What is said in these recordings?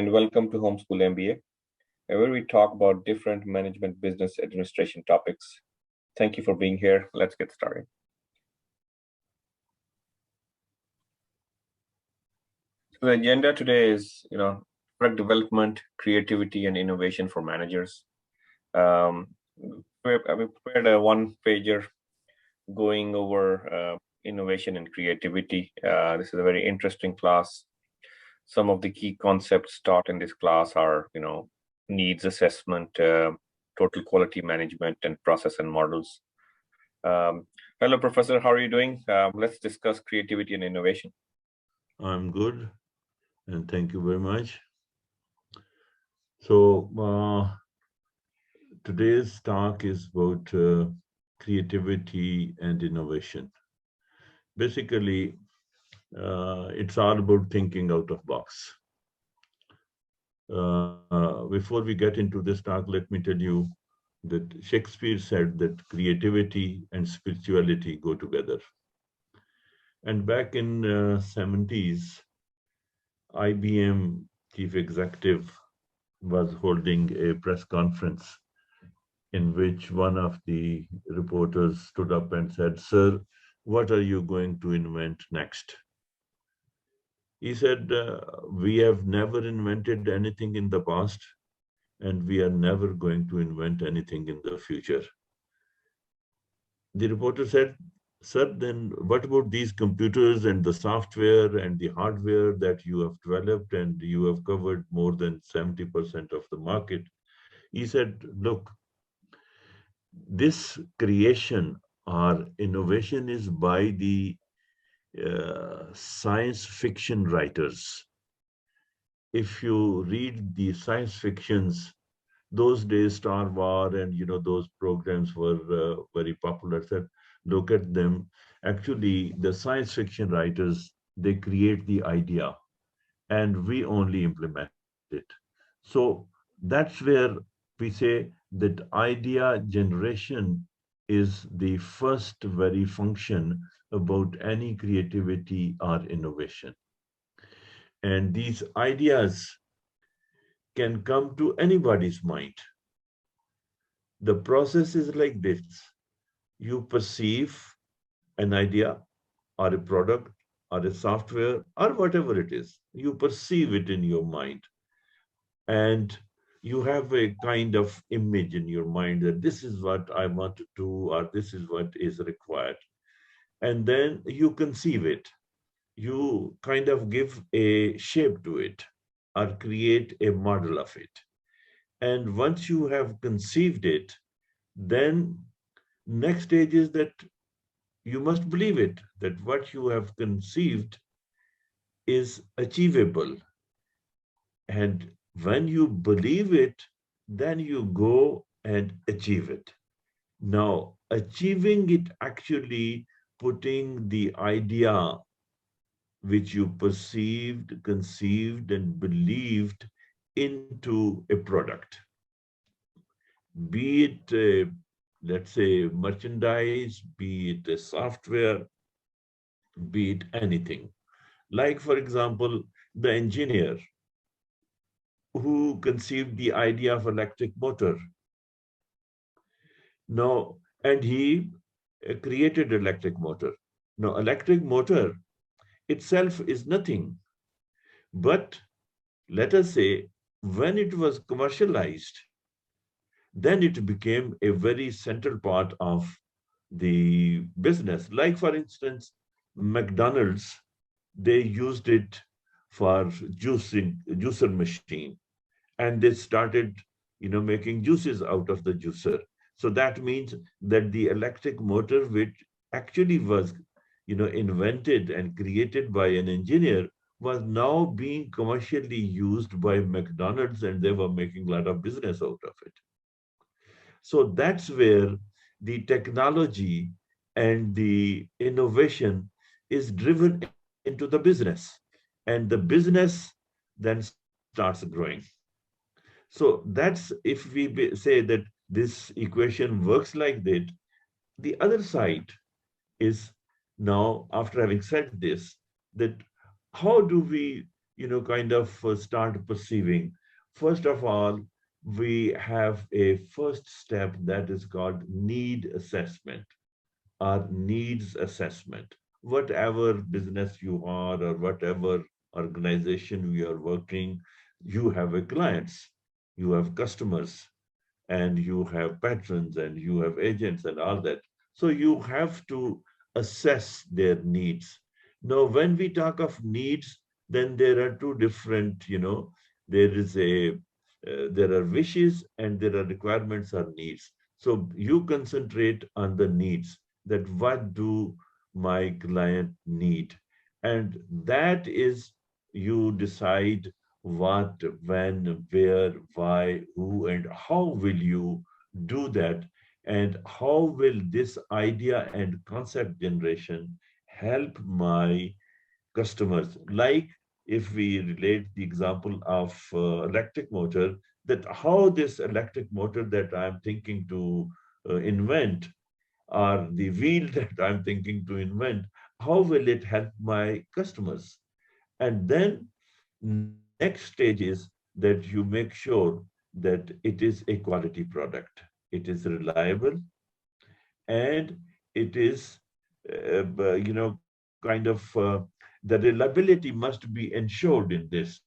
and welcome to Homeschool MBA, where we talk about different management business administration topics. Thank you for being here. Let's get started. So the agenda today is, product development, creativity, and innovation for managers. Um, we prepared a one-pager going over innovation and creativity. This is a very interesting class. Some of the key concepts taught in this class are, needs assessment, total quality management, and process and models. Hello, Professor. How are you doing? Let's discuss creativity and innovation. I'm good, and thank you very much. So today's talk is about creativity and innovation. Basically, it's all about thinking out of box. Before we get into this talk, let me tell you that Shakespeare said that creativity and spirituality go together. And back in 70s, IBM chief executive was holding a press conference in which one of the reporters stood up and said, "Sir, what are you going to invent next?" He said, "We have never invented anything in the past, and we are never going to invent anything in the future." The reporter said, "Sir, then what about these computers and the software and the hardware that you have developed and you have covered more than 70% of the market?" He said, "Look, this creation or innovation is by the science fiction writers. If you read the science fictions, those days Star Wars and those programs were very popular. Said, look at them. Actually, the science fiction writers, they create the idea, and we only implement it. So that's where we say that idea generation is the first very function about any creativity or innovation. And these ideas can come to anybody's mind. The process is like this. You perceive an idea or a product or a software or whatever it is. You perceive it in your mind. And you have a kind of image in your mind that this is what I want to do or this is what is required. And then you conceive it. You kind of give a shape to it or create a model of it. And once you have conceived it, then next stage is that you must believe it, that what you have conceived is achievable. And when you believe it, then you go and achieve it. Now, achieving it actually putting the idea which you perceived, conceived, and believed into a product. Be it, let's say, merchandise, be it a software, be it anything. Like, for example, the engineer who conceived the idea of electric motor. Now, and he created electric motor. Now, electric motor itself is nothing, but let us say when it was commercialized, then it became a very central part of the business. Like, for instance, McDonald's, they used it for juicer machine, and they started, making juices out of the juicer. So that means that the electric motor, which actually was, invented and created by an engineer, was now being commercially used by McDonald's, and they were making a lot of business out of it. So that's where the technology and the innovation is driven into the business, and the business then starts growing. So that's if say that this equation works like that. The other side is now, after having said this, that how do we kind of start perceiving. First of all, we have a first step that is called need assessment or needs assessment. Whatever business you are or whatever organization we are working, you have a clients, you have customers, and you have patrons and you have agents and all that. So you have to assess their needs. Now, when we talk of needs, then there are two different, there is there are wishes and there are requirements or needs. So you concentrate on the needs, that what do my client need? And that is, you decide what, when, where, why, who, and how will you do that, and how will this idea and concept generation help my customers. Like if we relate the example of electric motor, that how this electric motor that I'm thinking to invent, or the wheel that I'm thinking to invent, how will it help my customers? And then next stage is that you make sure that it is a quality product, it is reliable, and it is, kind of, the reliability must be ensured in this,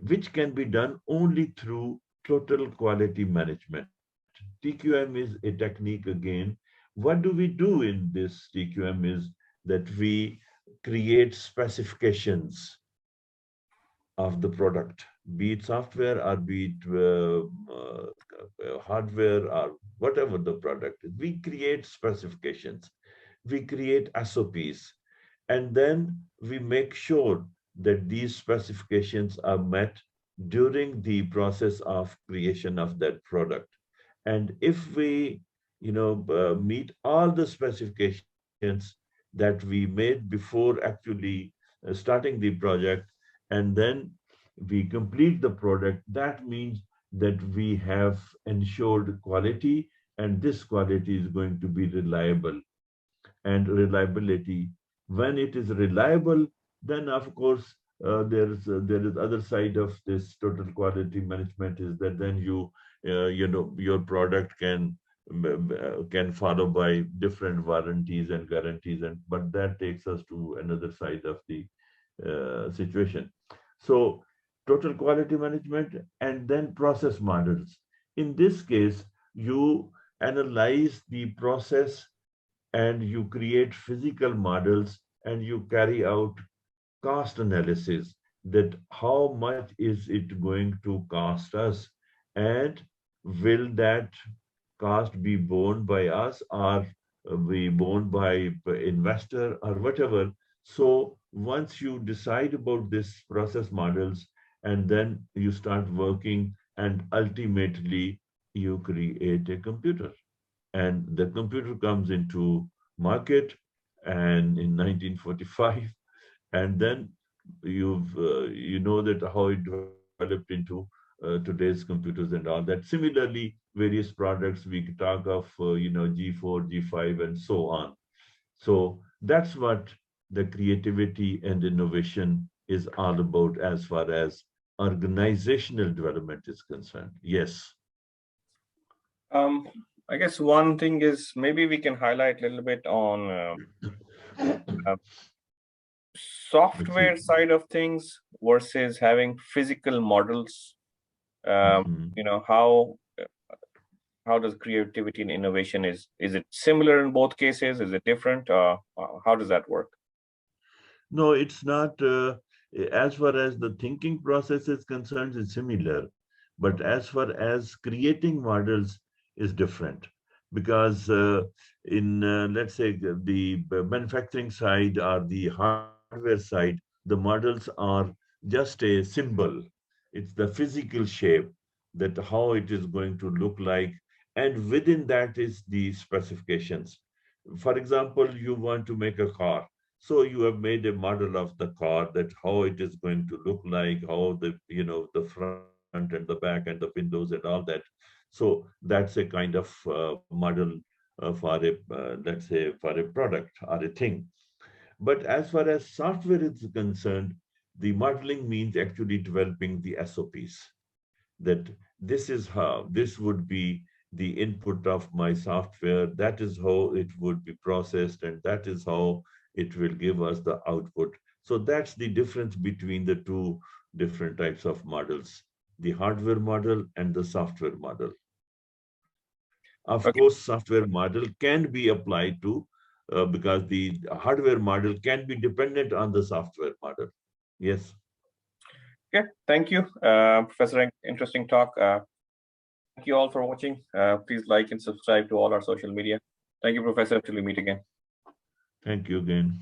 which can be done only through total quality management. TQM is a technique again. What do we do in this TQM is that we create specifications of the product, be it software or be it hardware or whatever the product is. We create specifications, we create SOPs, and then we make sure that these specifications are met during the process of creation of that product. And if we, meet all the specifications that we made before actually starting the project, and then we complete the product, that means that we have ensured quality, and this quality is going to be reliable. And reliability, when it is reliable, then of course there is other side of this total quality management, is that then your product can follow by different warranties and guarantees, and but that takes us to another side of the situation. So total quality management, and then process models. In this case, you analyze the process and you create physical models and you carry out cost analysis, that how much is it going to cost us, and will that cost be borne by us or be borne by investor or whatever. So once you decide about this process models, and then you start working, and ultimately you create a computer, and the computer comes into market and in 1945, and then you know that how it developed into today's computers and all that. Similarly, various products, we could talk of G4, G5, and so on. So that's what the creativity and innovation is all about as far as organizational development is concerned. Yes. Um, I guess one thing is maybe we can highlight a little bit on uh, software Okay. side of things versus having physical models. Mhm. How does creativity and innovation is it similar in both cases? Is it different? How does that work? No, it's not. As far as the thinking process is concerned, it's similar. But as far as creating models is different. Because in, let's say, the manufacturing side or the hardware side, the models are just a symbol. It's the physical shape, that how it is going to look like. And within that is the specifications. For example, you want to make a car, so you have made a model of the car, that how it is going to look like, how the front and the back and the windows and all that. So that's a kind of model for a, let's say, for a product or a thing. But as far as software is concerned, The modeling means actually developing the SOPs, that this is how, this would be the input of my software, that is how it would be processed, and that is how it will give us the output. So that's the difference between the two different types of models, the hardware model and the software model. Of Okay. course, software model can be applied to, because the hardware model can be dependent on the software model. Yes. Okay. Thank you, Professor. Interesting talk. Thank you all for watching. Please like and subscribe to all our social media. Thank you, Professor. Till we meet again. Thank you again.